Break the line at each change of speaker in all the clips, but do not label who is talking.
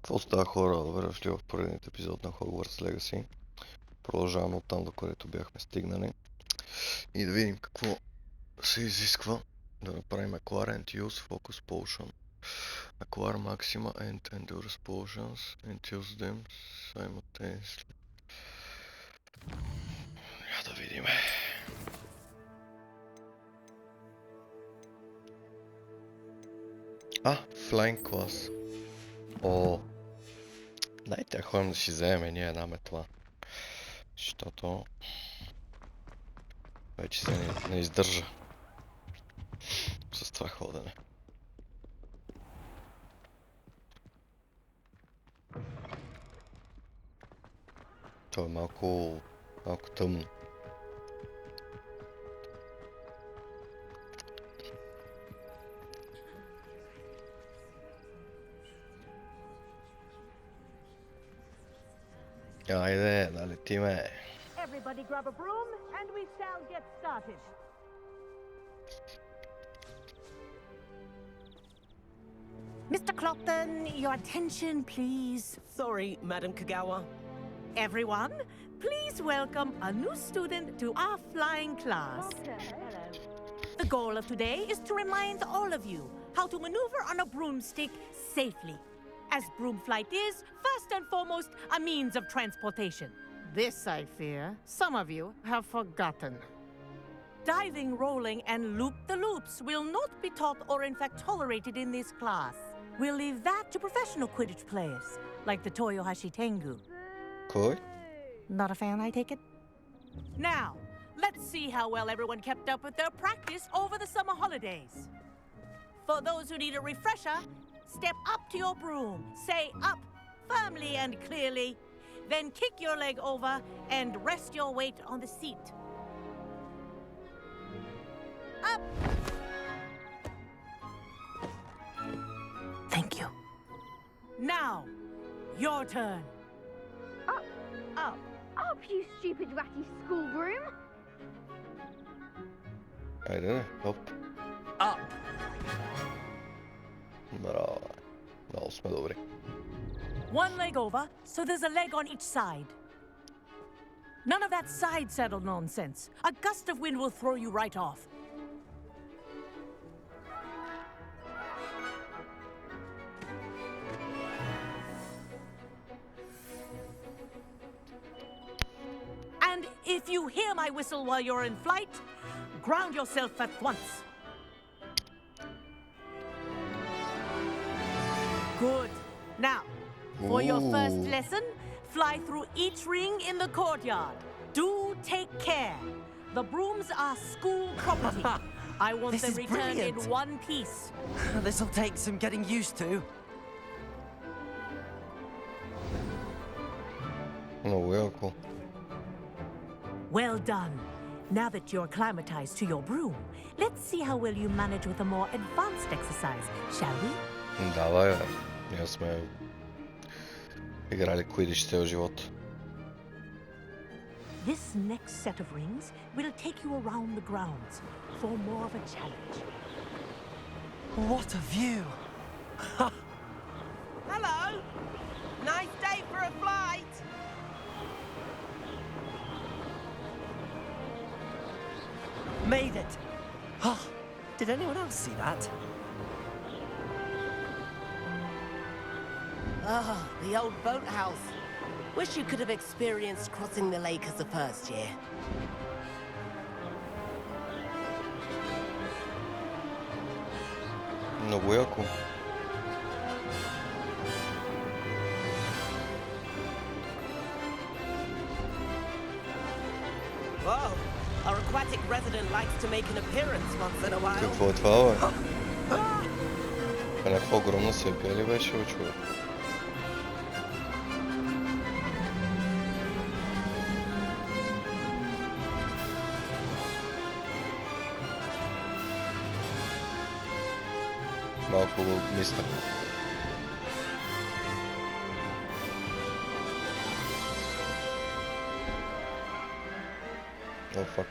Какво става, хора? Добре дошли в поредният епизод на Hogwarts Legacy. Продължаваме от там, до където бяхме стигнали. И да видим какво се изисква да направим Acquire and Use Focus Potion. Acquire Maxima and Endurance Potions and use them simultaneously. Я да видим. Flying Class. Дайте да ходим да си вземем ние една метла. Защото вече се не издържа с това ходене. То е малко тъмно. Айде, да летиме.
Everybody grab a broom and we shall get started. Mr. Clopton, your attention, please.
Sorry, Madam Kagawa.
Everyone, please welcome a new student to our flying class. The goal of today is to remind all of you how to maneuver on a broomstick safely, as broom flight is, first and foremost, a means of transportation. This, I fear, some of you have forgotten. Diving, rolling, and loop-the-loops will not be taught or in fact tolerated in this class. We'll leave that to professional Quidditch players, like the Toyohashi Tengu.
Кой?
Not a fan, I take it? Now, let's see how well everyone kept up with their practice over the summer holidays. For those who need a refresher, step up to your broom, say up firmly and clearly, then kick your leg over and rest your weight on the seat. Up! Thank you. Now, your turn.
Up, you stupid ratty school broom!
Айде, хоп.
Up.
Браво. Много сме добри.
One leg over, so there's a leg on each side. None of that side saddle nonsense. A gust of wind will throw you right off. And if you hear my whistle while you're in flight, ground yourself at once. Good. Now, for your first lesson, fly through each ring in the courtyard. Do take care. The brooms are school property. I want
This
them
is
returned in
brilliant.
one piece.
This'll take some getting used to.
Много яко.
Well done. Now that you're acclimatized to your broom, let's see how well you manage with a more advanced exercise, shall we?
Давай, бе. Ние сме играли Quidditch цял живот.
This next set of rings will take you around the grounds for more of a challenge.
What a view!
Hello! Nice day for a flight!
Made it! Oh, did anyone else see that?
Oh, the old boathouse. Wish you could have experienced crossing the lake as a first year.
Много яко.
Whoa! Our aquatic resident likes to make an appearance once in a while.
Какво е това, бе? Някаква огромна сепия ли беше, бе, човек? Малко го мисля. О, фак.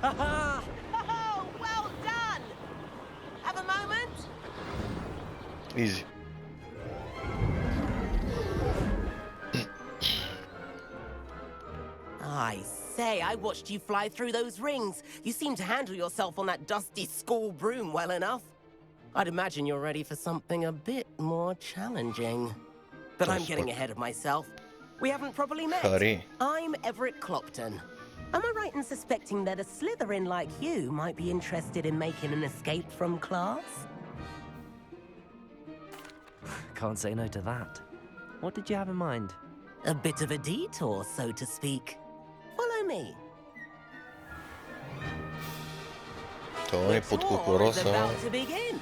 Oh, well done!
Изи.
I say, I watched you fly through those rings. You seem to handle yourself on that dusty school broom well enough. I'd imagine you're ready for something a bit more challenging. But I'm getting ahead of myself. We haven't properly met.
Хари.
I'm Everett Clopton. Am I right in suspecting that a Slytherin like you might be interested in making an escape from class?
Can't say no to that. What did you have in mind?
A bit of a detour, so to speak. Follow me.
Това ни
The
под
tour is
кукуроса.
about to begin.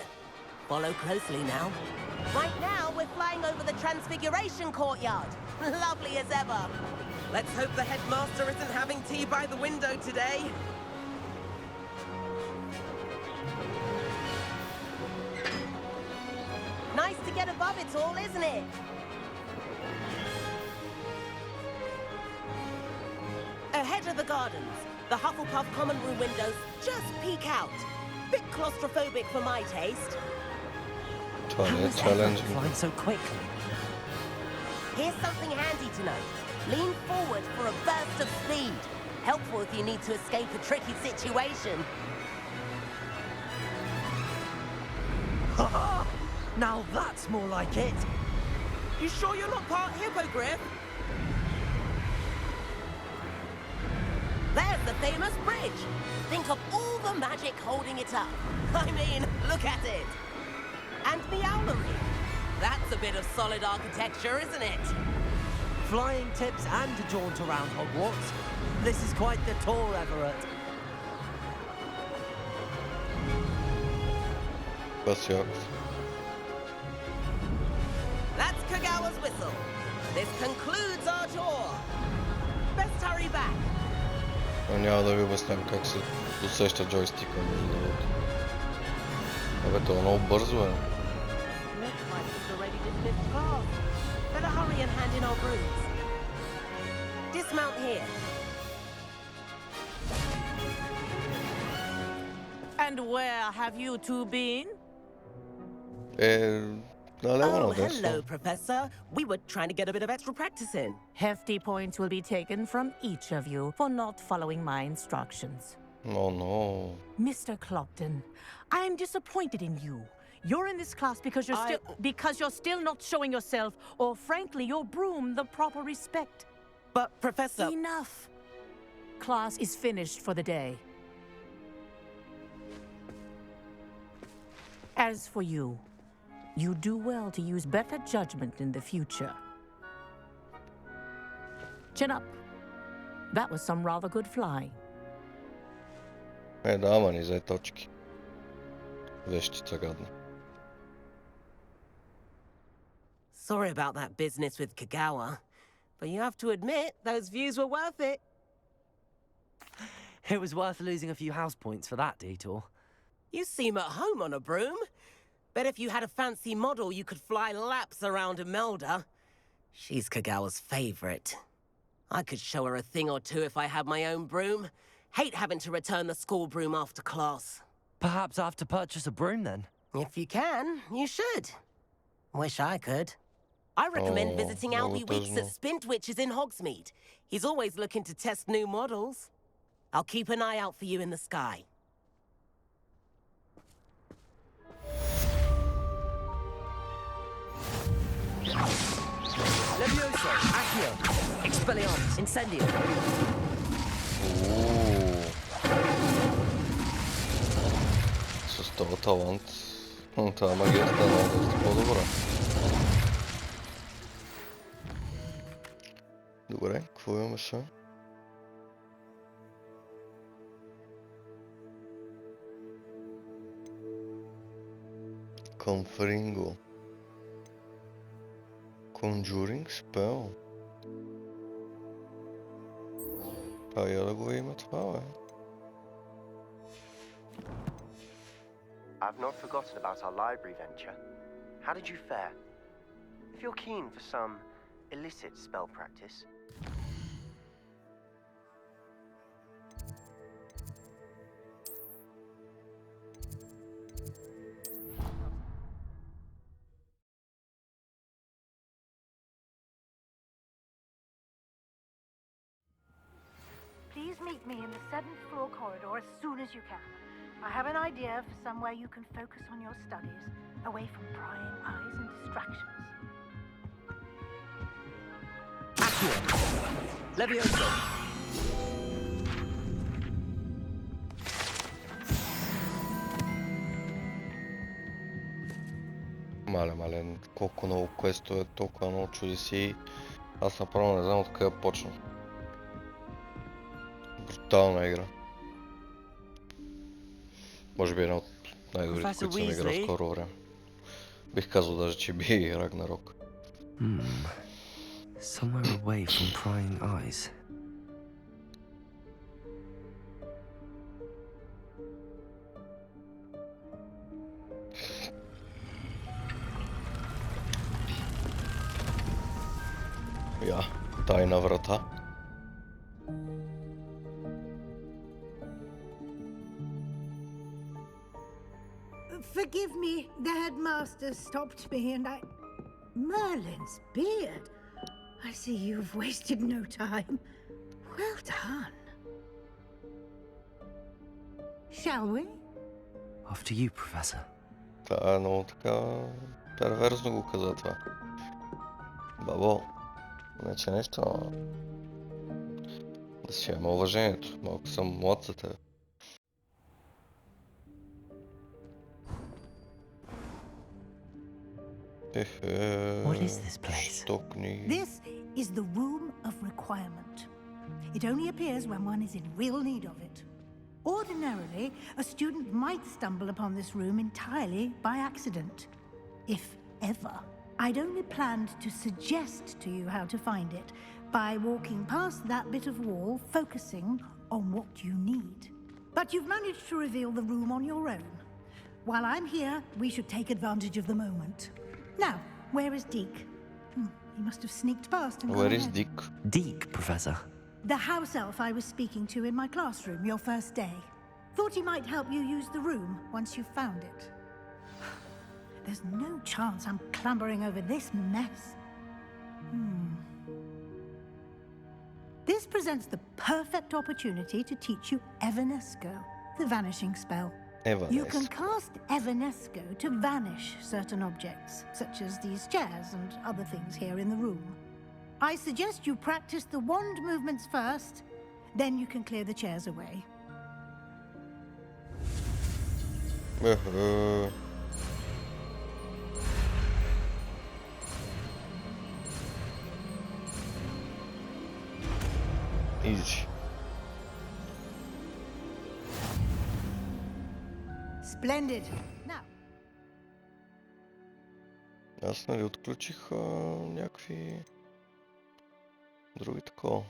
Follow closely now. Right now, we're flying over the Transfiguration Courtyard. Lovely as ever. Let's hope the headmaster isn't having tea by the window today. Nice to get above it all, isn't it? Ahead of the gardens, the Hufflepuff common room windows just peek out. Bit claustrophobic for my taste.
Това не
How
е
is Everett
чалендж.
flying so quickly?
Here's something handy to know. Lean forward for a burst of speed. Helpful if you need to escape a tricky situation.
Now that's more like it.
You sure you're not part hippogriff? There's the famous bridge. Think of all the magic holding it up. I mean, look at it. And the owlery. That's a bit of solid architecture, isn't it?
Flying tips and a jaunt around Hogwarts. This is quite the tour, Everett.
Това си яко.
That's Kagawa's whistle. This concludes our tour. Best hurry back.
А няма да ви обясням как се усеща джойстика между другото. Абе, това много бързо е.
Looks like it's already dismissed class. Better hurry and hand in our brooms. Dismount here.
And where have you two been?
Налево
Oh,
надесно.
hello, Professor. We were trying to get a bit of extra practice in.
Hefty points will be taken from each of you for not following my instructions.
О, но.
Mr. Clopton, I am disappointed in you. You're in this class because you're still not showing yourself, or frankly, your broom, the proper respect.
But, Professor...
Enough. Class is finished for the day. As for you, you do well to use better judgment in the future. Chin up. That was some rather good flying.
Да, ама ни взе точки. Вещица гадна.
Sorry about that business with Kagawa, but you have to admit, those views were worth it.
It was worth losing a few house points for that detour.
You seem at home on a broom. Bet if you had a fancy model, you could fly laps around Imelda. She's Kagawa's favorite. I could show her a thing or two if I had my own broom. Hate having to return the school broom after class.
Perhaps I have to purchase a broom then.
If you can, you should. Wish I could. I recommend visiting Albie Weeks at Spintwitches in Hogsmeade. He's always looking to test new models. I'll keep an eye out for you in the sky.
Levioso, Accio, Expelliarmus, Incendio.
С този талант, тази магия стана доста по-добра. Добре, какво имаме сега? Confringo. Conjuring spell. Я да го има това, бе.
I've not forgotten about our library venture. How did you fare? If you're keen for some illicit spell practice,
soon as you can. I have an idea for somewhere you can focus on your studies, away from prying eyes and distractions.
Accio! Levioso!
Мале, колко много квестове, толкова много чудеси. Аз направо не знам откъде да почна. Брутална игра. Може би една от най-добрите, които съм играл в скоро време. Бих казал даже, че би и Рагнарок.
Somewhere away from prying eyes.
Я, тайна врата.
Forgive me, the headmaster stopped me and I... Merlin's beard. I see you've wasted no time. Well done. Shall we?
After you, Professor.
Това е много така перверзно го каза това. Бабо, не че нещо, но да си има уважението. Малко съм млад за теб.
What is this place?
This is the room of requirement. It only appears when one is in real need of it. Ordinarily, a student might stumble upon this room entirely by accident, if ever. I'd only planned to suggest to you how to find it by walking past that bit of wall, focusing on what you need. But you've managed to reveal the room on your own. While I'm here, we should take advantage of the moment. Now, where is Deke? He must have sneaked past and
Where
gone
is
ahead.
Deke?
Deke, Professor.
The house elf I was speaking to in my classroom your first day. Thought he might help you use the room once you've found it. There's no chance I'm clambering over this mess. This presents the perfect opportunity to teach you Evanesco, the vanishing spell. You can cast Evanesco to vanish certain objects, such as these chairs and other things here in the room. I suggest you practice the wand movements first, then you can clear the chairs away.
Easy.
Splendid. Now.
Аз нали отключих някакви други такова.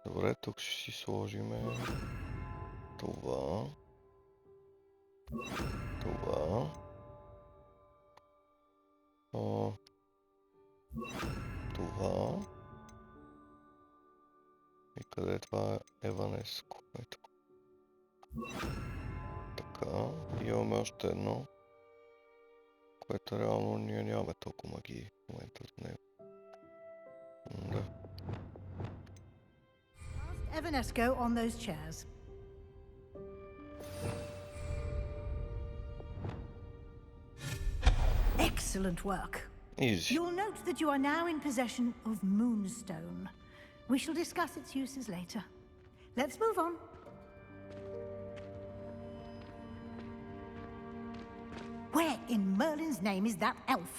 Добре, тук ще си сложим това. Това. Това. И къде е това Еванеско? Ето. Така. И имаме още едно, което реално ние нямаме толкова магии в момента за него. Да.
Evanesco on those chairs. Excellent work.
Easy.
You'll note that you are now in possession of Moonstone. We shall discuss its uses later. Let's move on. Where in Merlin's name is that elf?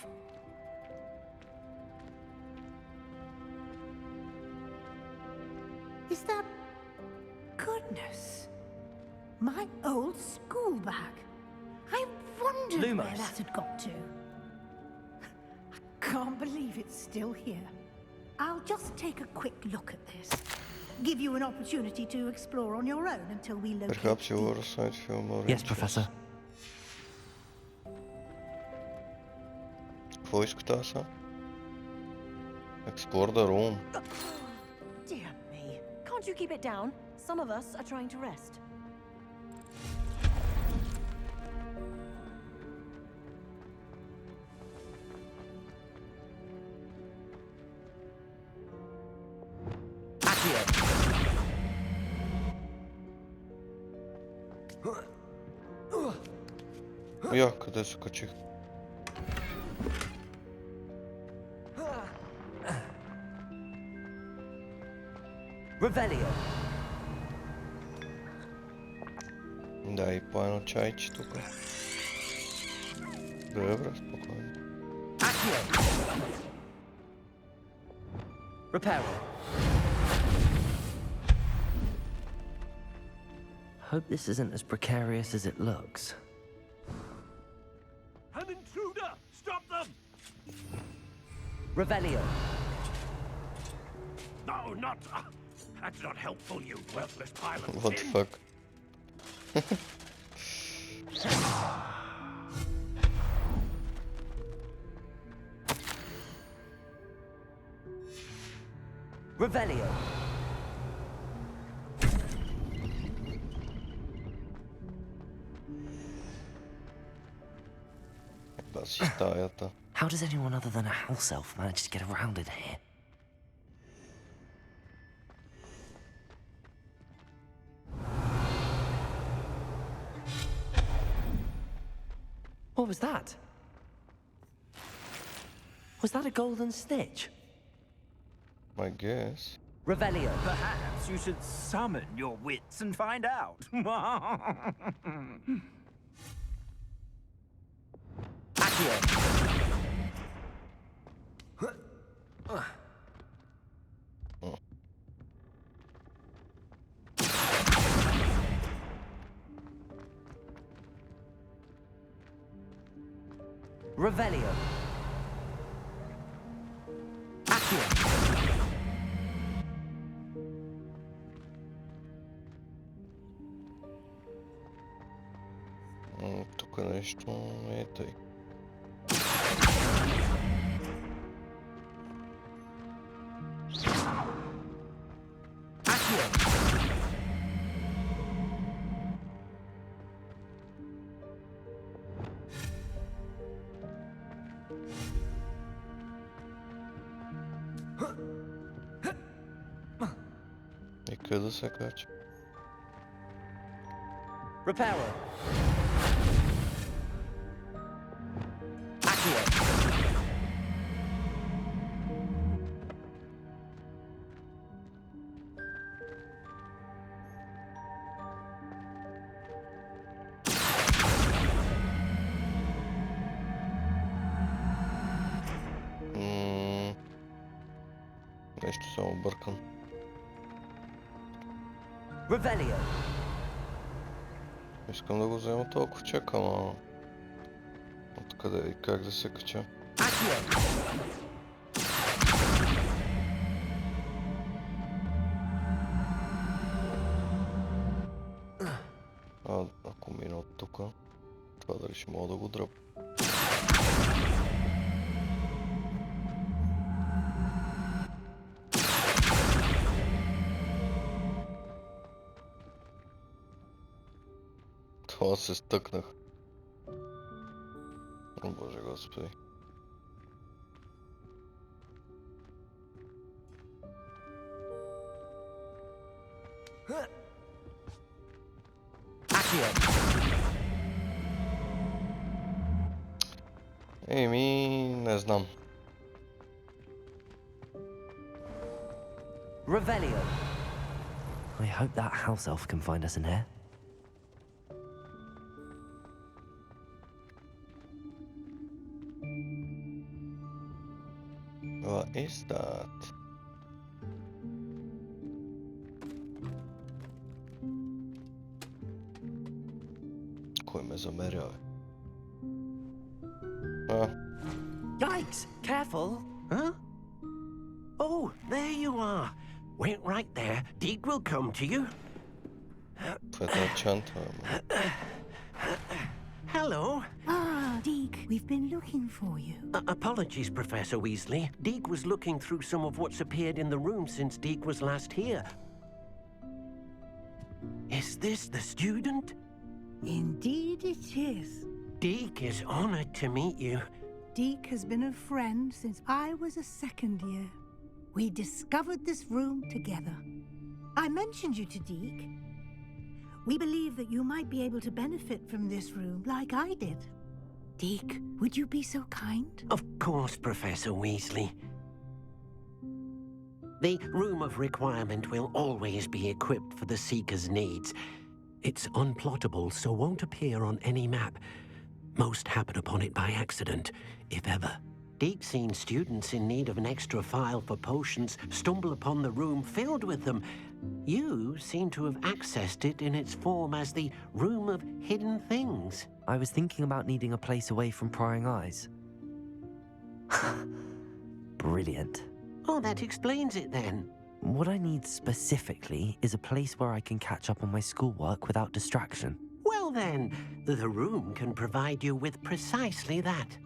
Is that... Goodness. My old school bag. I wondered where that had got to. I can't believe it's still here. I'll just take a quick look at this. Give you an opportunity to explore on your own until we locate
Perhaps you
Deke.
were assigned to more
Yes, Professor.
Какво иска тази са? Explore the room.
Dear me. Can't you keep it down? Some of us are trying to rest.
Я, къде се качих?
Revelio.
Да, и по едно чайче тук. Добре, спокойно.
Accio. Reparo.
Hope this isn't as precarious as it looks.
An intruder! Stop them!
Revelio.
No, not... that's not helpful, you worthless pile of
What the
tin.
fuck?
Revelio.
Да си стаята.
How does anyone other than a house elf manage to get around in here? What was that? Was that a golden stitch?
I guess.
Revelio.
Perhaps you should summon your wits and find out.
Accio. Revelio. Accio.
Тук нещо не е тъй.
Accio.
И къде се кача?
Reparo. Accio.
Нещо съм объркан.
Revelio.
Искам да го взема толкова чека, ама... Откъде и как да се кача?
Accio.
Ако мина от тук, това дали ще мога да го дръпа. Това се стъкнах. О, Боже Господи. Еми, не знам.
Revelio.
I hope that house elf can find us in here.
What is that? Кой ме замеря, бе?
Yikes! Careful! Huh? Oh, there you are. Wait right there. Deke will come to you.
Това е тази чанта, бе.
Hello.
Ah, Deke, we've been looking for you.
Apologies, Professor Weasley. Deke was looking through some of what's appeared in the room since Deke was last here. Is this the student?
Indeed it is.
Deke is honored to meet you.
Deke has been a friend since I was a second year. We discovered this room together. I mentioned you to Deke. We believe that you might be able to benefit from this room like I did. Deke, would you be so kind?
Of course, Professor Weasley. The Room of Requirement will always be equipped for the Seeker's needs. It's unplottable, so won't appear on any map. Most happen upon it by accident, if ever. Deke's seen students in need of an extra file for potions stumble upon the room filled with them. You seem to have accessed it in its form as the Room of Hidden Things.
I was thinking about needing a place away from prying eyes. Brilliant.
Oh, that explains it then.
What I need specifically is a place where I can catch up on my schoolwork without distraction.
Well then, the room can provide you with precisely that.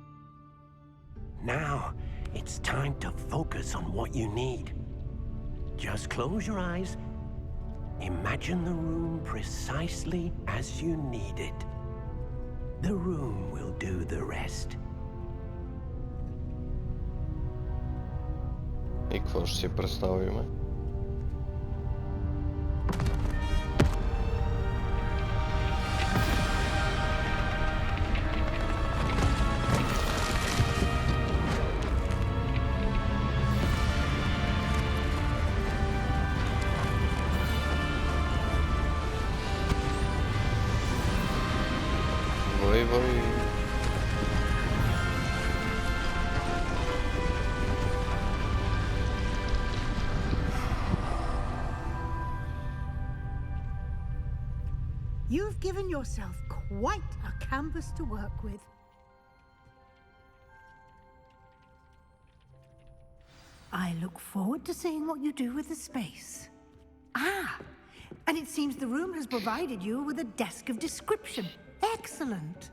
Now, it's time to focus on what you need. Just close your eyes. Imagine the room precisely as you need it. The room will do the rest.
И какво ще си представиме? Вой.
You've given yourself quite a canvas to work with. I look forward to seeing what you do with the space. Ah, and it seems the room has provided you with a desk of description. Excellent.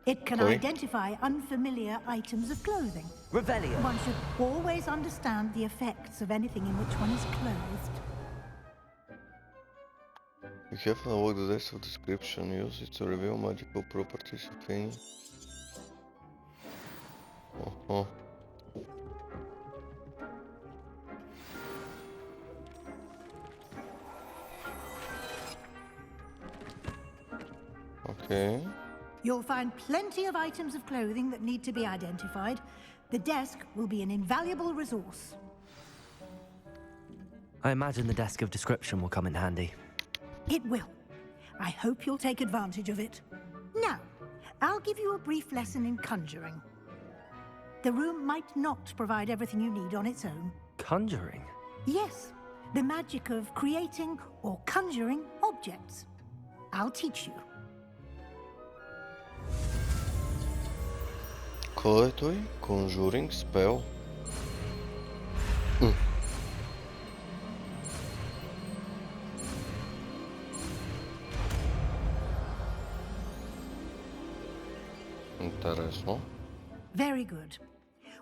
It can identify unfamiliar items of clothing.
Revelio.
One should always understand the effects of anything in which one is clothed.
You have unlocked the desk of description. Use it to reveal magical properties of any. Okay.
You'll find plenty of items of clothing that need to be identified. The desk will be an invaluable resource.
I imagine the desk of description will come in handy.
It will. I hope you'll take advantage of it. Now, I'll give you a brief lesson in conjuring. The room might not provide everything you need on its own.
Conjuring?
Yes, the magic of creating or conjuring objects. I'll teach you.
Кой е той? Conjuring spell. Интересно.
Very good.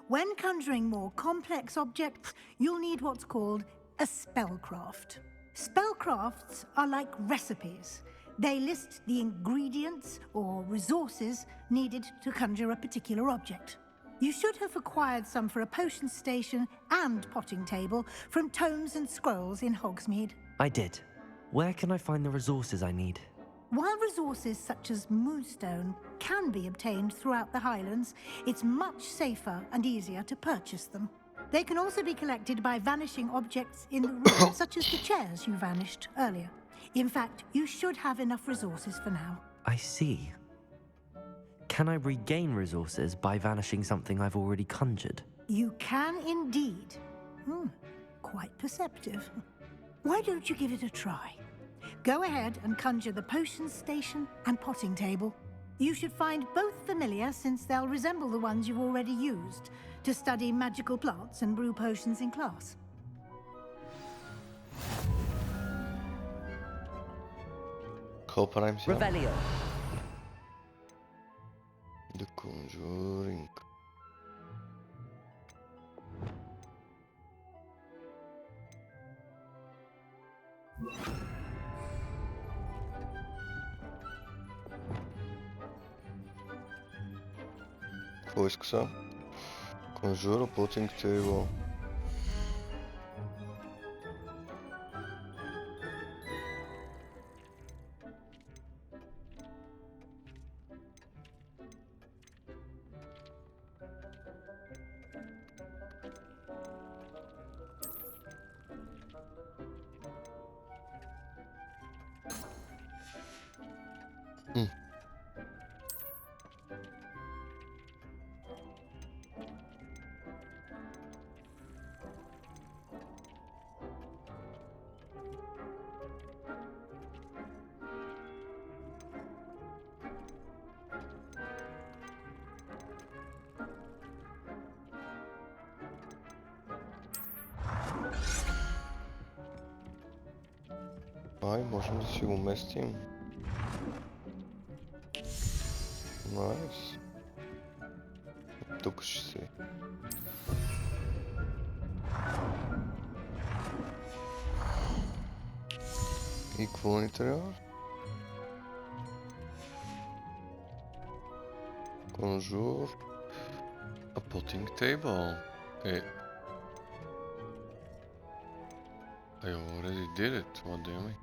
When conjuring more complex objects, you'll need what's called a spellcraft. Spellcrafts are like recipes. They list the ingredients or resources needed to conjure a particular object. You should have acquired some for a potion station and potting table from tomes and scrolls in Hogsmeade.
I did. Where can I find the resources I need?
While resources such as moonstone can be obtained throughout the Highlands, it's much safer and easier to purchase them. They can also be collected by vanishing objects in the room, such as the chairs you vanished earlier. In fact, you should have enough resources for now.
I see. Can I regain resources by vanishing something I've already conjured?
You can indeed. Quite perceptive. Why don't you give it a try? Go ahead and conjure the potion station and potting table. You should find both familiar since they'll resemble the ones you've already used to study magical plants and brew potions in class.
Revelio.
The Conjuring. Какво иска са? Conjure a potting table. Ай, можем да си го местим. Найс. Тук ще се. И какво ни трябва? Conjure a potting table. I already did it, what do you mean?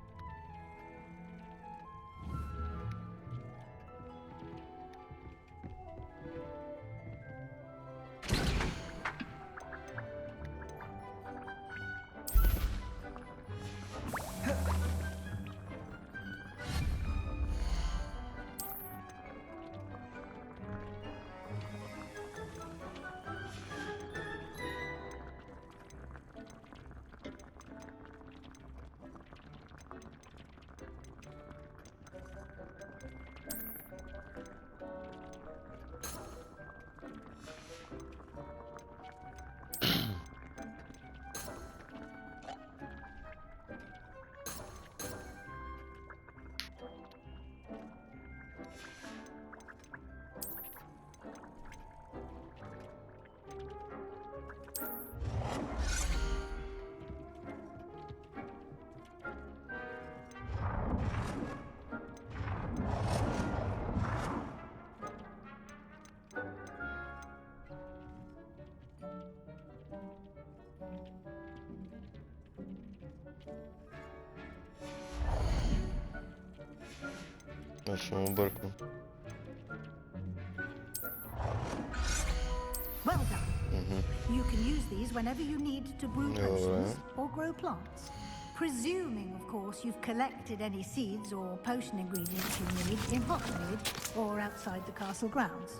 Аз съм объркан.
Well done. You can use these whenever you need to brew potions or grow plants. Presuming, of course, you've collected any seeds or potion ingredients you need in Hogsmeade or outside the castle grounds.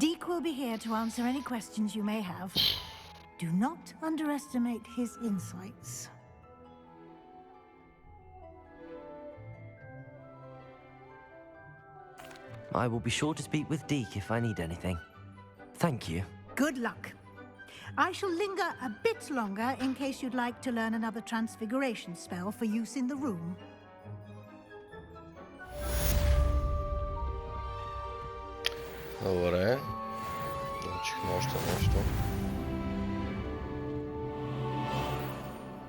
Deek will be here to answer any questions you may have. Do not underestimate his insights.
I will be sure to speak with Deek if I need anything. Thank you.
Good luck. I shall linger a bit longer in case you'd like to learn another transfiguration spell for use in the room.
Добре. Научихме още нещо.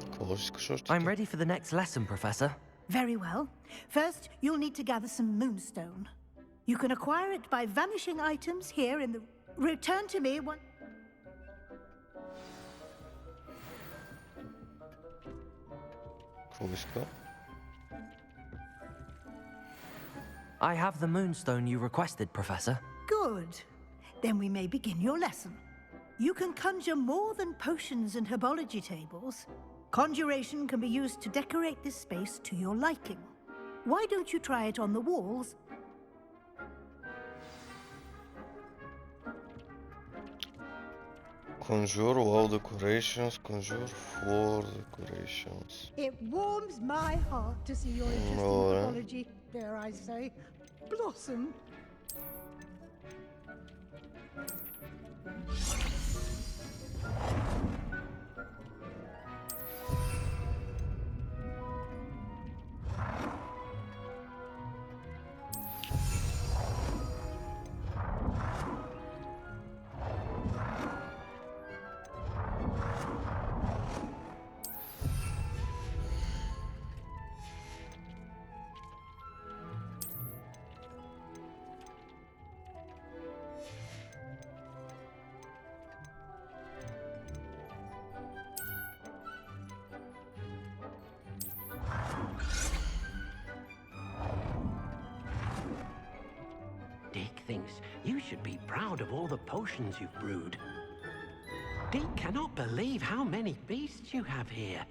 Какво искаш още?
I'm ready for the next lesson, Professor.
Very well. First, you'll need to gather some moonstone. You can acquire it by vanishing items here in the... Return to me when...
Какво иска?
I have the moonstone you requested, Professor.
Good. Then we may begin your lesson. You can conjure more than potions and herbology tables. Conjuration can be used to decorate this space to your liking. Why don't you try it on the walls?
Conjure wall decorations, conjure floor decorations.
It warms my heart to see your interest in herbology, dare I say, blossom.
Dick thinks you should be proud of all the potions you've brewed. Dick cannot believe how many beasts you have here.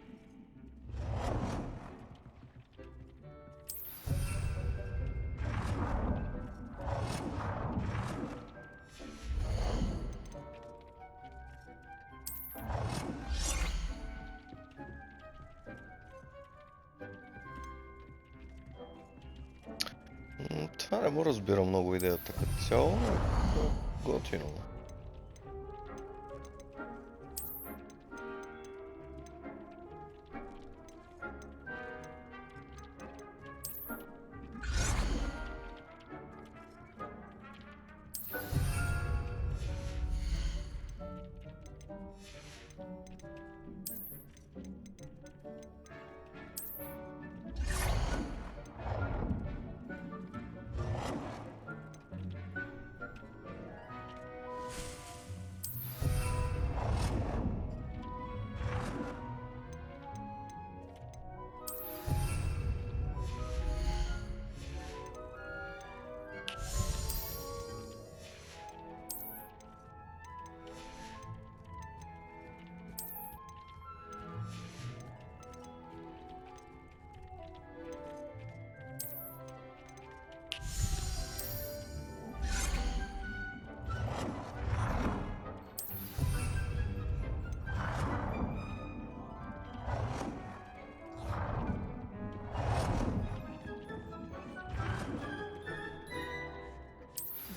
Това не му разбира много идеята като цяло, но готино.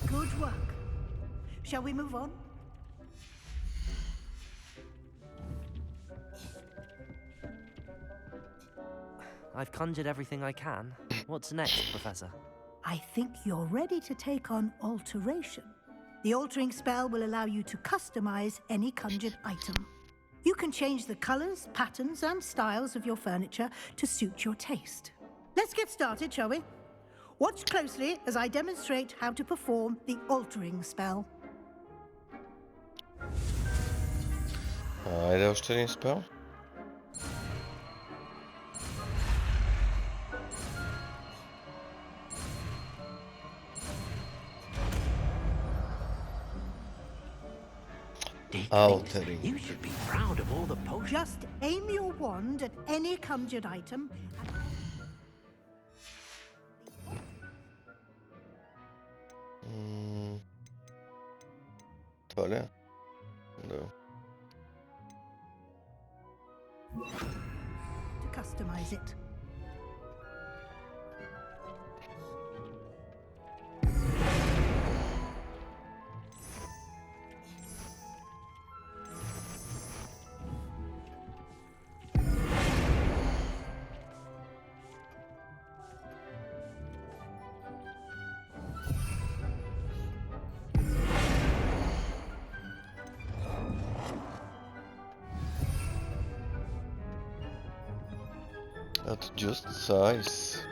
Good work. Shall we move on?
I've conjured everything I can. What's next, Professor?
I think you're ready to take on alteration. The altering spell will allow you to customize any conjured item. You can change the colors, patterns, and styles of your furniture to suit your taste. Let's get started, shall we? Watch closely as I demonstrate how to perform the altering spell.
Айде още един спел. Altering.
You should be proud of all the potions.
Just aim your wand at any conjured item.
Това ли е? Да.
To customize it.
Adjust size.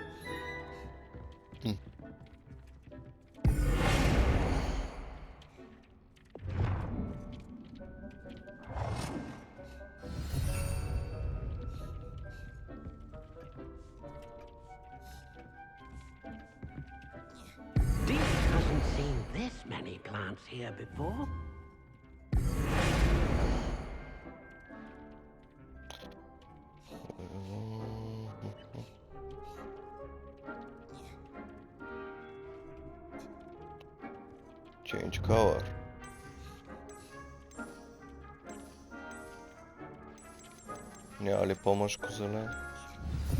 Deep hasn't seen this many plants here before.
Change color. Няма ли по-мъжко зелен?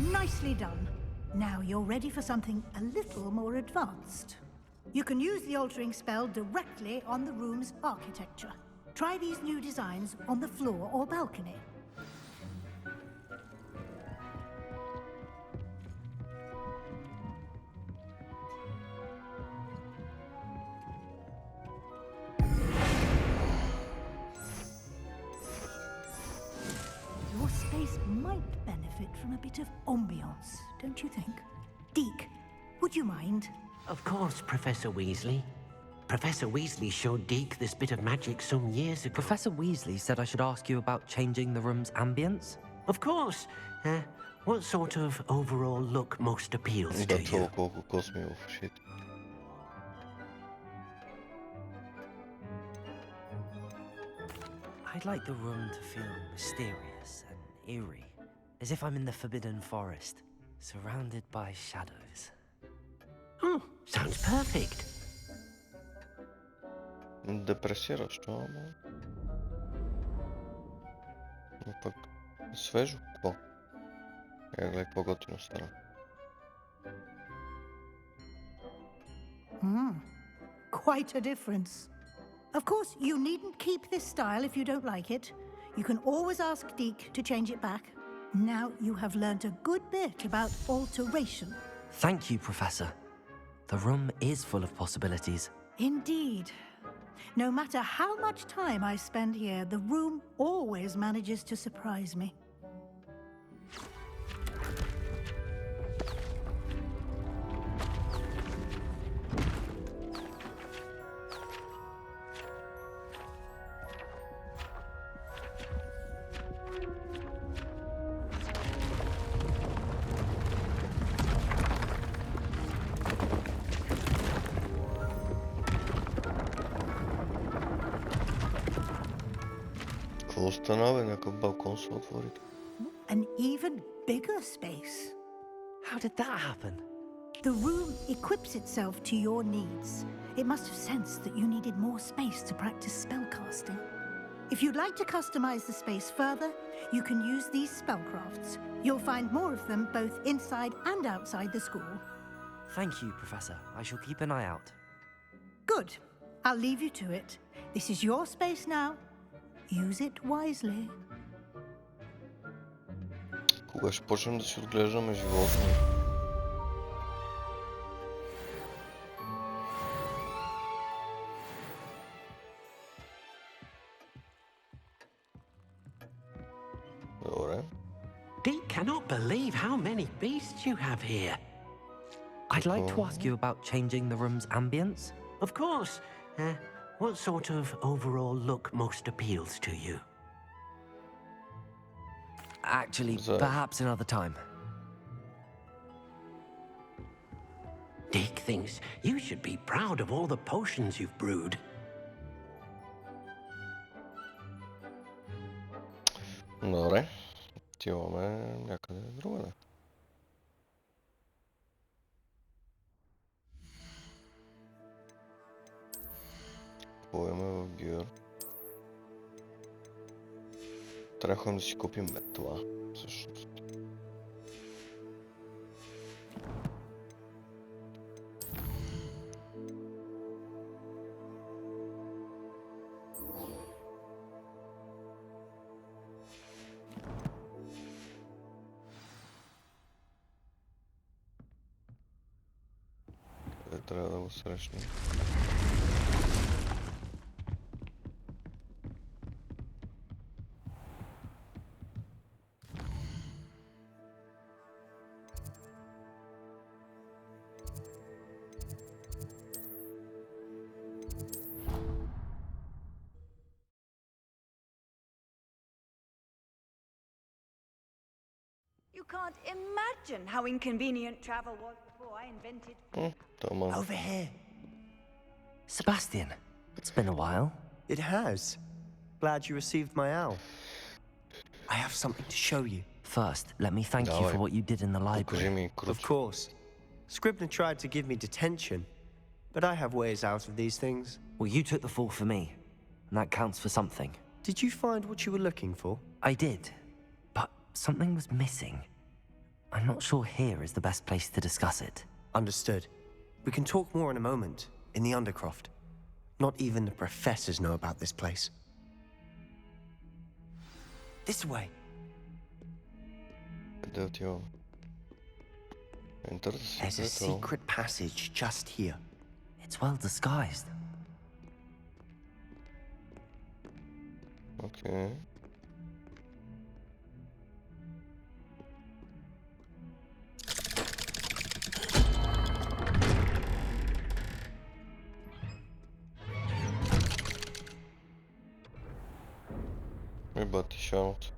Nicely done. Now you're ready for something a little more advanced. You can use the altering spell directly on the room's architecture. Try these new designs on the floor or balcony. Your space might benefit from a bit of ambiance, don't you think? Deke, would you mind?
Of course, Professor Weasley. Professor Weasley showed Deke this bit of magic some years ago.
Professor Weasley said I should ask you about changing the room's ambience?
Of course. What sort of overall look most appeals to
Да,
you?
това колко косми в ушите.
I'd like the room to feel mysterious and eerie, as if I'm in the Forbidden Forest, surrounded by shadows.
Oh, sounds perfect.
Депресиращо, ама... Но пък... свежо, какво? Гледай, по-готино стана.
Quite a difference. Of course, you needn't keep this style if you don't like it. You can always ask Deke to change it back. Now you have learnt a good bit about alteration.
Thank you, Professor. The room is full of possibilities.
Indeed. No matter how much time I spend here, the room always manages to surprise me.
Какво стана, бе? Някакъв балкон се отвори.
An even bigger space.
How did that happen?
The room equips itself to your needs. It must have sensed that you needed more space to practice spellcasting. If you'd like to customize the space further, you can use these spellcrafts. You'll find more of them both inside and outside the school.
Thank you, Professor. I shall keep an eye out.
Good. I'll leave you to it. This is your space now. Use it wisely.
Кога ще почнем да си отглеждаме животни? Добре.
Deke cannot believe how many beasts you have here.
I'd like to ask you about changing the room's ambience.
Of course. What sort of overall look most appeals to you?
Actually,
So-
perhaps another time.
Deke thinks you should be proud of all the potions you've brewed.
Добре. Отиваме някъде другаде. Поеме в гир. Трябва да си купим метла, всъщност. Къде трябва да го срещнем?
You can't imagine how inconvenient travel was before I invented.
Over here. Sebastian, it's been a while.
It has. Glad you received my owl. I have something to show you.
First, let me thank you for what you did in the library.
Of course. Scribner tried to give me detention, but I have ways out of these things.
Well, you took the fall for me, and that counts for something.
Did you find what you were looking for?
I did, but something was missing. I'm not sure here is the best place to discuss it.
Understood. We can talk more in a moment, in the Undercroft. Not even the professors know about this place. This way. There's a secret passage just here.
It's well disguised.
Okay.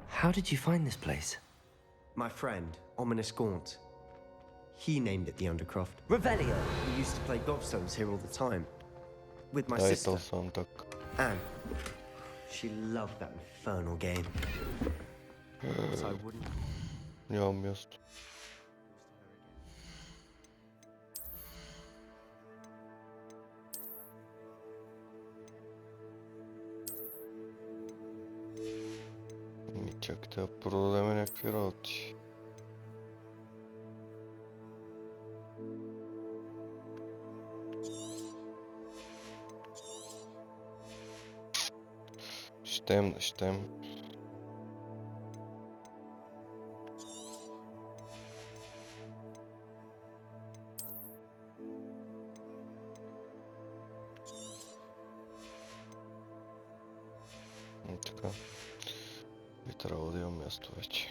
How did you find this place?
My friend, Ominous Gaunt. He named it the Undercroft.
Revelio!
We used to play gobstones here all the time. With my sister, Anne. She loved that infernal game. So I wouldn't...
Нямам място. Чакайте да продадем някакви работи. Щем. така. Би трябвало да имам място вече.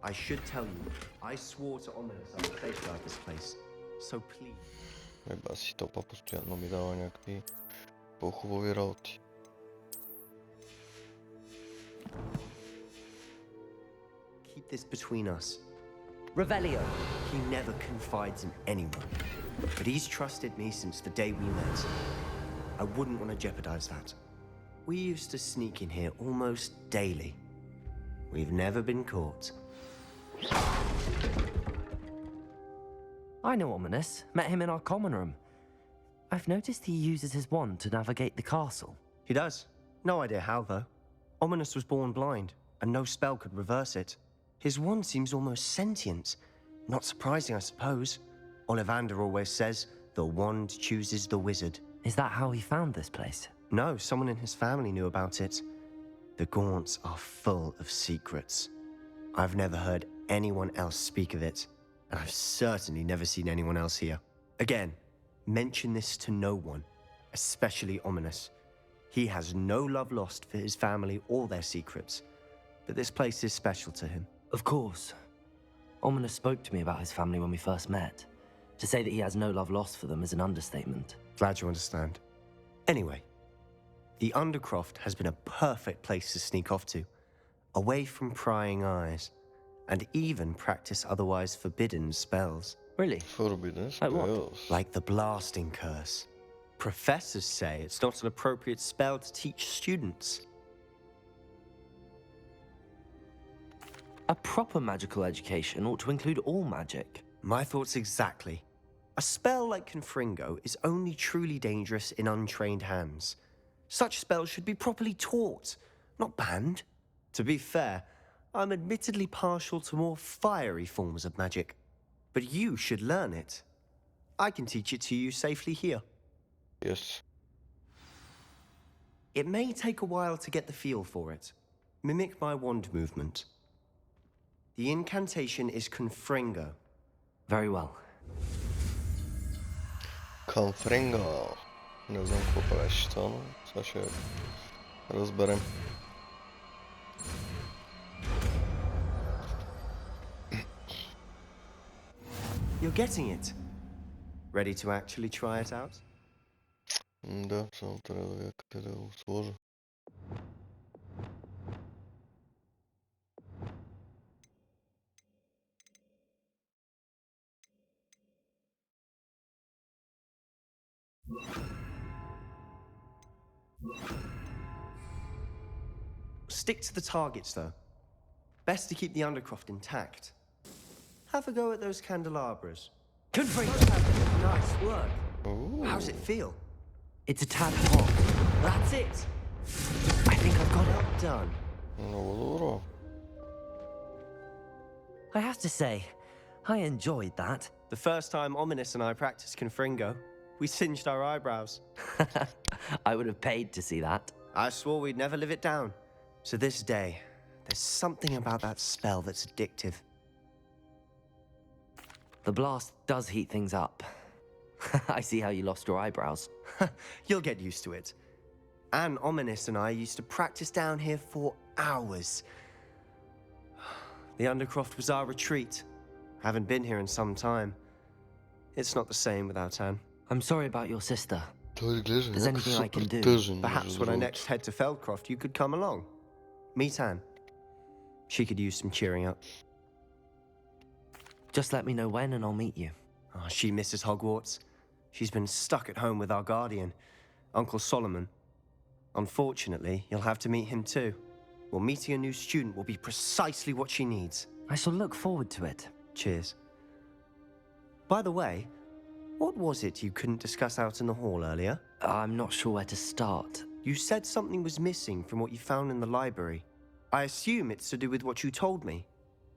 I should tell you, I swore to Ominous I would safeguard this place. So please.
Баси, топа постоянно ми дава някакви по-хубави работи.
Keep this between us.
Revelio.
He never confides in anyone, but he's trusted me since the day we met. I wouldn't want to jeopardize that. We used to sneak in here almost daily. We've never been caught.
I know Ominous. Met him in our common room. I've noticed he uses his wand to navigate the castle.
He does. No idea how, though. Ominous was born blind, and no spell could reverse it. His wand seems almost sentient. Not surprising, I suppose. Ollivander always says, the wand chooses the wizard.
Is that how he found this place?
No, someone in his family knew about it. The Gaunts are full of secrets. I've never heard anyone else speak of it, and I've certainly never seen anyone else here. Again, mention this to no one, especially Ominous. He has no love lost for his family or their secrets, but this place is special to him.
Of course. Ominous spoke to me about his family when we first met. To say that he has no love lost for them is an understatement.
Glad you understand. Anyway, the Undercroft has been a perfect place to sneak off to, away from prying eyes, and even practice otherwise forbidden spells.
Really?
Forbidden
Like what?
spells?
Like the blasting curse. Professors say it's not an appropriate spell to teach students.
A proper magical education ought to include all magic.
My thoughts exactly. A spell like Confringo is only truly dangerous in untrained hands. Such spells should be properly taught, not banned. To be fair, I'm admittedly partial to more fiery forms of magic, but you should learn it. I can teach it to you safely here.
Yes.
It may take a while to get the feel for it. Mimic my wand movement. The incantation is Confringo.
Very well.
Confringo. Не знам какво правиш това, но сега ще разберем.
You're getting it. Ready to actually try it out?
Да, само трябва да видя къде да го сложа.
Stick to the targets, though. Best to keep the Undercroft intact. Have a go at those candelabras. Nice work.
Ooh.
How's it feel?
It's a tad hot.
That's it.
I think I've got it.
Well done.
Много добро.
I have to say, I enjoyed that.
The first time Ominous and I practiced Confringo, we singed our eyebrows.
I would have paid to see that.
I swore we'd never live it down. To this day, there's something about that spell that's addictive.
The blast does heat things up. I see how you lost your eyebrows.
You'll get used to it. Anne, Ominous and I used to practice down here for hours. The Undercroft was our retreat. Haven't been here in some time. It's not the same without Anne.
I'm sorry about your sister.
Той изглежда
There's anything I can do.
тъжен.
Perhaps when I next head to Feldcroft, you could come along. Meet Anne. She could use some cheering up.
Just let me know when and I'll meet you.
Oh, she misses Hogwarts. She's been stuck at home with our guardian, Uncle Solomon. Unfortunately, you'll have to meet him too. Well, meeting a new student will be precisely what she needs.
I shall look forward to it.
Cheers. By the way, what was it you couldn't discuss out in the hall earlier?
I'm not sure where to start.
You said something was missing from what you found in the library. I assume it's to do with what you told me.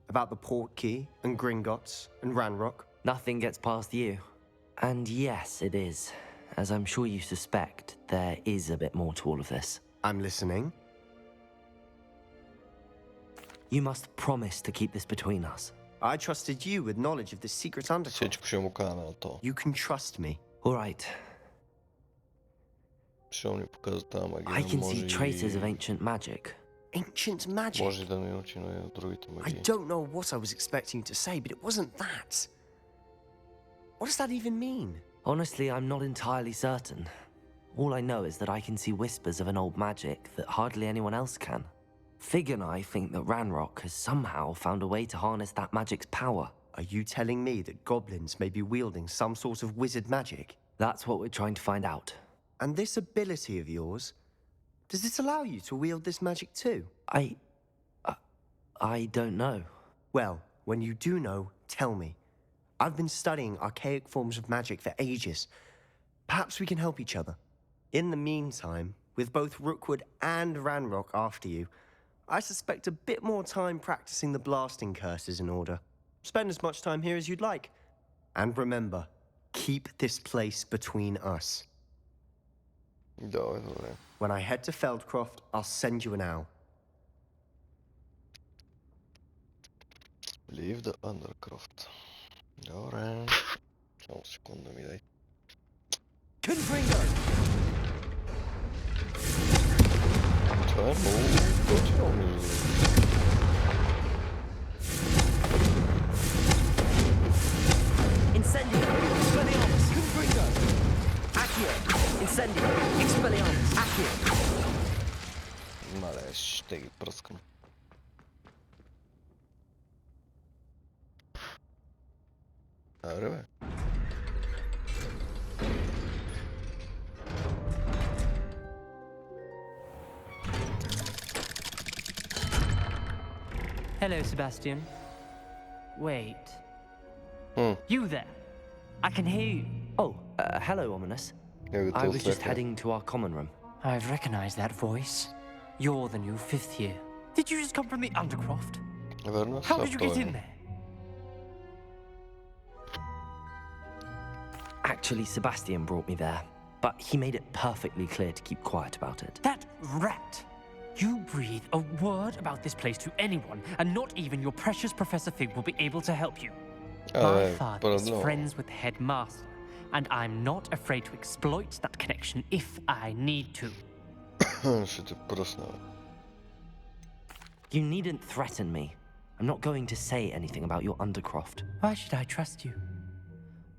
About the port key, and Gringotts, and Ranrock.
Nothing gets past you. And yes, it is. As I'm sure you suspect, there is a bit more to all of this.
I'm listening.
You must promise to keep this between us.
I trusted you with knowledge of the secret Undercroft.
Всичко ще му кажа на то.
You can trust me.
All right.
Ще ни показва тази магия.
I can see traces of ancient magic.
Ancient magic.
Може да ни научи на другите
I
магии.
don't know what I was expecting you to say, but it wasn't that. What does that even mean?
Honestly, I'm not entirely certain. All I know is that I can see whispers of an old magic that hardly anyone else can. Fig and I think that Ranrock has somehow found a way to harness that magic's power.
Are you telling me that goblins may be wielding some sort of wizard magic?
That's what we're trying to find out.
And this ability of yours, does it allow you to wield this magic too?
I don't know.
Well, when you do know, tell me. I've been studying archaic forms of magic for ages. Perhaps we can help each other. In the meantime, with both Rukууд and Ranrock after you, I suspect a bit more time practicing the blasting curses in order. Spend as much time here as you'd like. And remember, keep this place between us.
Добре.
When I head to Feldcroft, I'll send you an owl.
Leave the Undercroft. Добре. Само секунда ми дай.
Confringo!
Това е много готино, между другото.
Incendio! Expelliarmus! Confringo! Accio! Incendio! Expelliarmus! Accio!
Мале, ще ги пръскам. Аре, бе.
Hello, Sebastian. Wait. You there? I can hear you.
Oh, hello, Ominous. I was just heading to our common room.
I've recognized that voice. You're the new 5th year. Did you just come from the Undercroft? How did you get in there?
Actually, Sebastian brought me there, but he made it perfectly clear to keep quiet about it.
That rat! You breathe a word about this place to anyone, and not even your precious Professor Fig will be able to help you. My father is friends with the headmaster, and I'm not afraid to exploit that connection if I need to.
Ще те пръсна.
You needn't threaten me. I'm not going to say anything about your Undercroft.
Why should I trust you?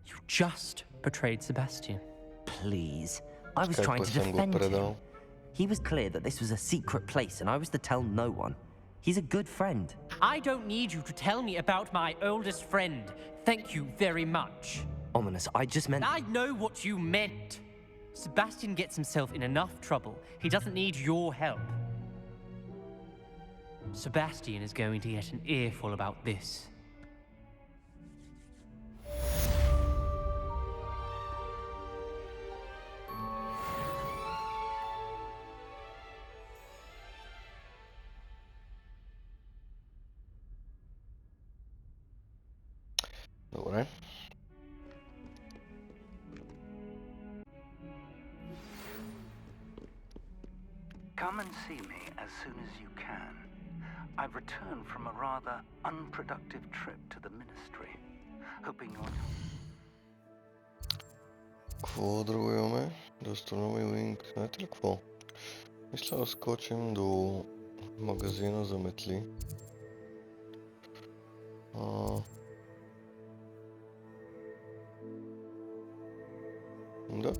You just betrayed Sebastian.
Please. I was trying to defend him. He was clear that this was a secret place and I was to tell no one. He's a good friend.
I don't need you to tell me about my oldest friend. Thank you very much.
Ominous, I just meant...
I know what you meant. Sebastian gets himself in enough trouble. He doesn't need your help. Sebastian is going to get an earful about this.
Добре.
Come and see me as soon as you can. I've returned from a rather unproductive trip to the ministry. Hoping you'll...
Какво друго имаме? До астрономи Уинг. Знаете ли какво? Мисля да скочим до магазина за метли. Да.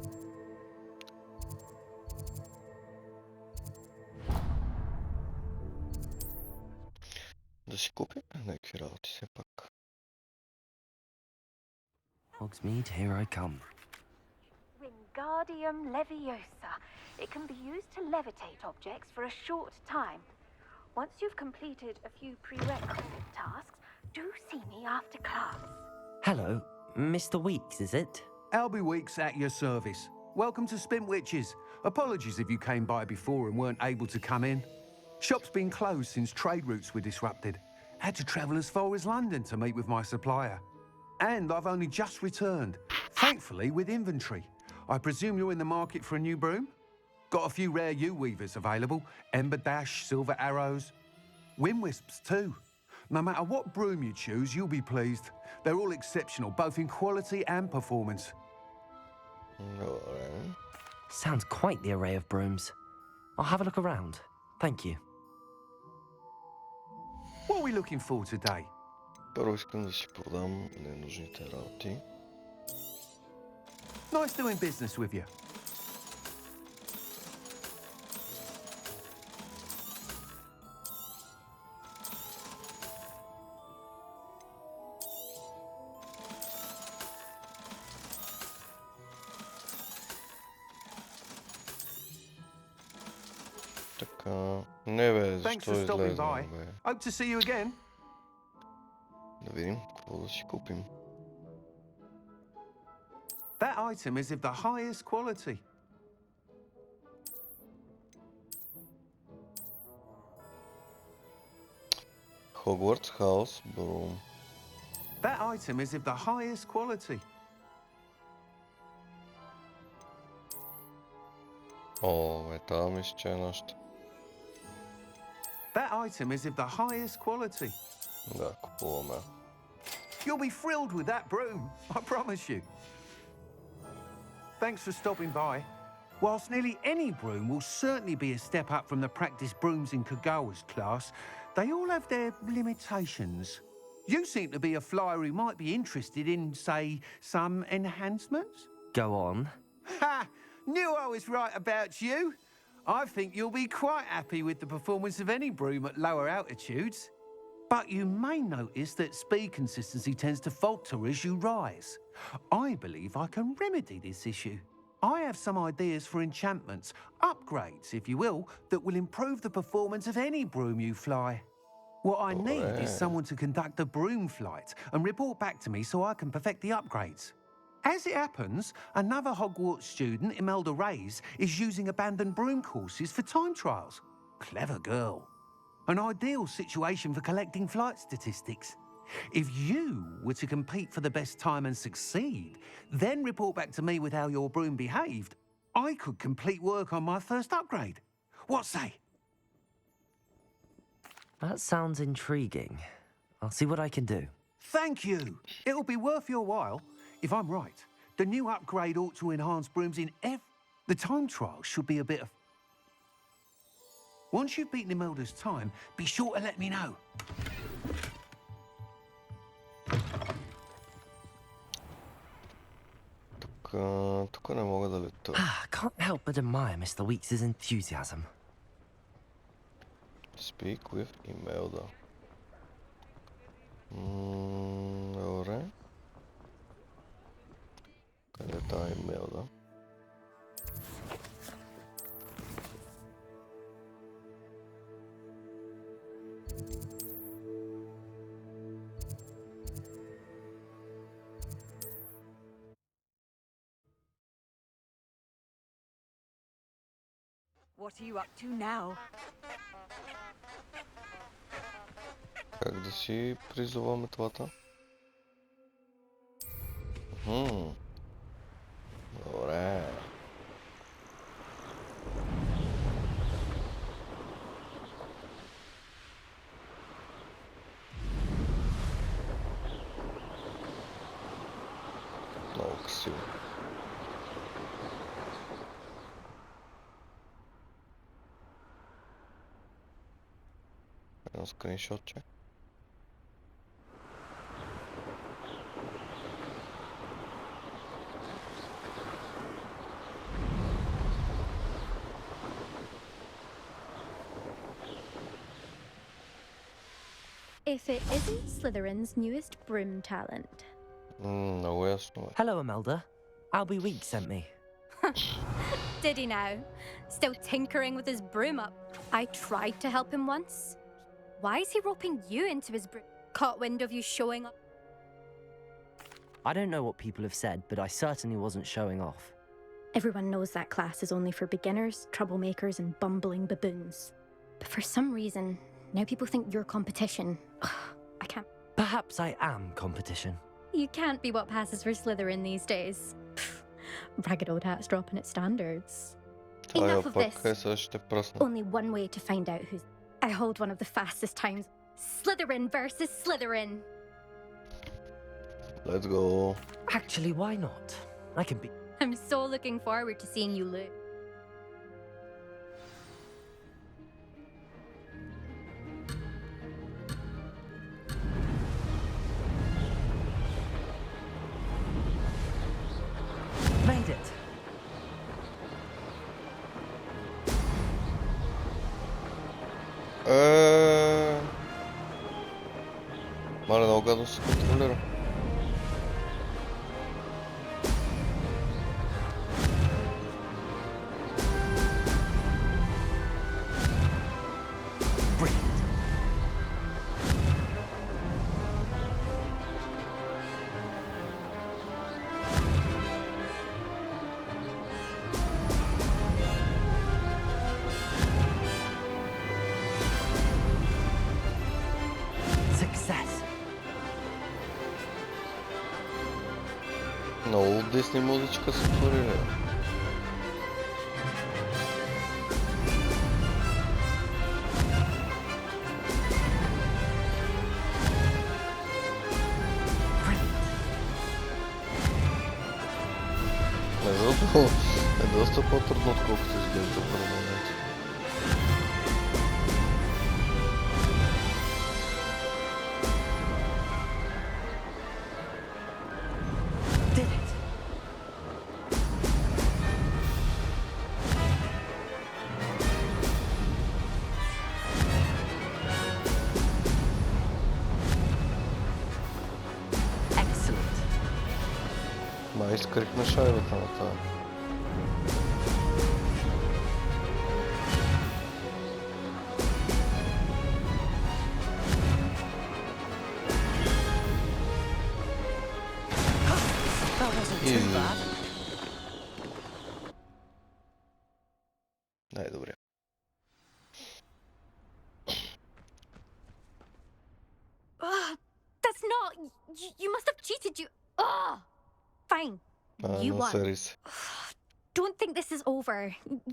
Да си купим някакви работи все пак.
Hogsmeade, here I come.
Wingardium Leviosa. It can be used to levitate objects for a short time. Once you've completed a few prerequisite tasks, do see me after class.
Hello, Mr. Weeks, is it?
Albie Weeks at your service. Welcome to Spintwitches. Apologies if you came by before and weren't able to come in. Shop's been closed since trade routes were disrupted. Had to travel as far as London to meet with my supplier. And I've only just returned, thankfully with inventory. I presume you're in the market for a new broom? Got a few rare U-weavers available. Ember Dash, Silver Arrows. Wind Wisps too. No matter what broom you choose, you'll be pleased. They're all exceptional, both in quality and performance.
Sounds quite the array of brooms. I'll have a look around. Thank you.
What are we looking for today?
Първо искам да си продам ненужните работи.
Nice doing business with you.
Така, не бе,
Thanks
защо
for stopping by.
излезнем, бе?
Hope to see you again.
Да видим какво да си купим.
That item is of the highest quality.
Hogwarts House Broom.
That item is of the highest quality.
О, тази мисля, че е нашата.
That item is of the highest quality.
Да, купуваме.
You'll be thrilled with that broom, I promise you. Thanks for stopping by. Whilst nearly any broom will certainly be a step up from the practice brooms in Kagawa's class, they all have their limitations. You seem to be a flyer who might be interested in, say, some enhancements?
Go on.
Ha! Knew I was right about you. I think you'll be quite happy with the performance of any broom at lower altitudes. But you may notice that speed consistency tends to falter as you rise. I believe I can remedy this issue. I have some ideas for enchantments, upgrades, if you will, that will improve the performance of any broom you fly. What I need is someone to conduct a broom flight and report back to me so I can perfect the upgrades. As it happens, another Hogwarts student, Imelda Reyes, is using abandoned broom courses for time trials. Clever girl. An ideal situation for collecting flight statistics. If you were to compete for the best time and succeed, then report back to me with how your broom behaved, I could complete work on my first upgrade. What say?
That sounds intriguing. I'll see what I can do.
Thank you. It'll be worth your while. If I'm right, the new upgrade ought to enhance brooms in The time trial should be a bit of... Once you've beaten Imelda's time, be sure to let me know.
Тук не мога да лета.
Can't help but admire Mr. Weeks' enthusiasm.
Speak with Imelda. Добре. Къде е тази Imelda?
What are you up to now?
Как да си призоваме това-та? Добре. Много красиво. Едно скриншотче.
If it isn't Slytherin's newest broom talent.
Много ясно.
Hello, Imelda. Albie Weeks sent me.
Did he now? Still tinkering with his broom up. I tried to help him once. Why is he roping you into his broom? Caught wind of you showing up.
I don't know what people have said, but I certainly wasn't showing off.
Everyone knows that class is only for beginners, troublemakers, and bumbling baboons. But for some reason, now people think you're competition. I can't.
Perhaps I am competition.
You can't be what passes for Slytherin these days. Ragged old hat's dropping its standards. Enough of this. Only one way to find out who's... I hold one of the fastest times. Slytherin versus Slytherin.
Let's go.
Actually, why not? I can be...
I'm so looking forward to seeing you lose.
Мале, много гадно се контролира. Много Дисни музичка се творили. Между другото е доста по-трудно, отколкото изглежда в първо момент. Изкрикна шайбата на това. Най-добре.
That's not... You must have cheated, you... Fine. You won. Don't think this is over.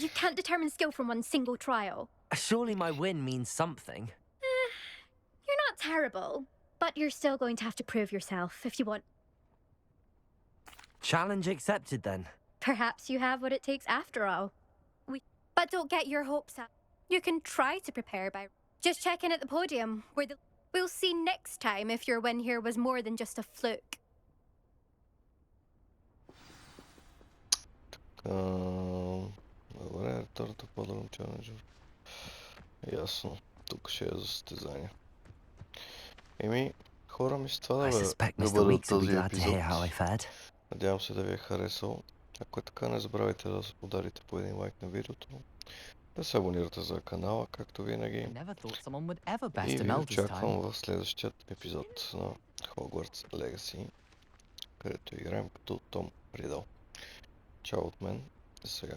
You can't determine skill from one single trial.
Surely my win means something.
You're not terrible, but you're still going to have to prove yourself if you want.
Challenge accepted then.
Perhaps you have what it takes after all. But don't get your hopes up. You can try to prepare by just checking at the podium, where we'll see next time if your win here was more than just a fluke.
Добре, втората по-дълно чаленджер. Ясно. Тук ще е за състезание. Хора ми с това да бъде този епизод. Надявам се да ви е харесал. Ако е така, не забравяйте да ударите по един лайк на видеото. Да се абонирате за канала, както винаги. И ви очаквам в следващия епизод на Hogwarts Legacy, където играем като Том Ридъл. Чао от мен за сега.